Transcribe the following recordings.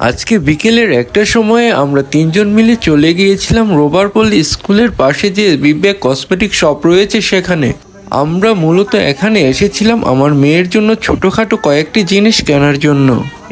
আজকে বিকেলের একটা সময়ে আমরা তিনজন মিলে চলে গিয়েছিলাম রোবারপল্লী স্কুলের পাশে যে বিবেক কসমেটিক শপ রয়েছে সেখানে। আমরা মূলত এখানে এসেছিলাম আমার মেয়ের জন্য ছোটোখাটো কয়েকটি জিনিস কেনার জন্য।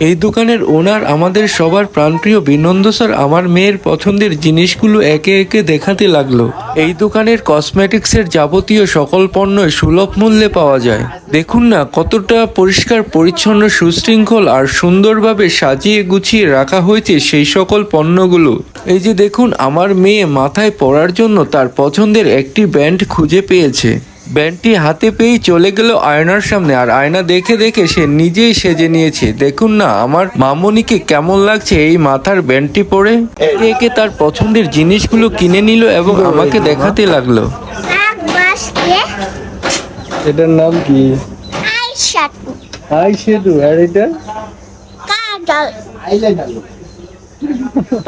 এই দোকানের ওনার আমাদের সবার প্রাণপ্রিয় বিনন্দ স্যার আমার মেয়ের পছন্দের জিনিসগুলো একে একে দেখাতে লাগলো। এই দোকানের কসমেটিক্সের যাবতীয় সকল পণ্যই সুলভ মূল্যে পাওয়া যায়। দেখুন না কতটা পরিষ্কার পরিচ্ছন্ন, সুশৃঙ্খল আর সুন্দরভাবে সাজিয়ে গুছিয়ে রাখা হয়েছে সেই সকল পণ্যগুলো। এই যে দেখুন, আমার মেয়ে মাথায় পরার জন্য তার পছন্দের একটি ব্যান্ড খুঁজে পেয়েছে। ব্যান্ডটি হাতে পেয়েই চলে গেল আয়নার সামনে, আর আয়না দেখে দেখে সে নিজেই সেজে নিয়েছে। দেখুন না আমার মামনিকে কেমন লাগছে এই মাথার ব্যান্ডটি পরে। একে একে তার পছন্দের জিনিসগুলো কিনে নিল এবং আমাকে দেখাতে লাগলো। এটার নাম কি? আইশ্যাডো। আইশ্যাডো। আর এটা কাজল।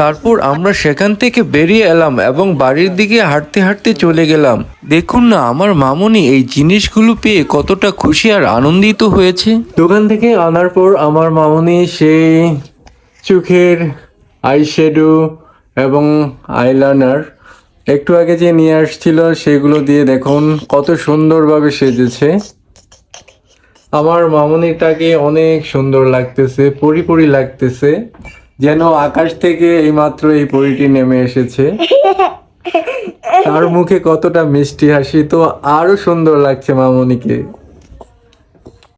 তারপর আমরা সেখান থেকে বেরিয়ে এলাম এবং বাড়ির দিকে হাঁটতে হাঁটতে চলে গেলাম। দেখুন না আমার মামনি এই জিনিসগুলো পেয়ে কতটা খুশি আর আনন্দিত হয়েছে। দোকান থেকে আনার পর আমার মামনি সেই চোখের আইশ্যাডো এবং আইলাইনার একটু আগে যে নিয়ে আসছিল সেগুলো দিয়ে দেখুন কত সুন্দরভাবে সেজেছে। আমার মামনিটাকে অনেক সুন্দর লাগতেছে, পরি লাগতেছে, যেন আকাশ থেকে এইমাত্র এই পরিটি নেমে এসেছে। তার মুখে কতটা মিষ্টি হাসি, তো আরো সুন্দর লাগছে মামনিকে।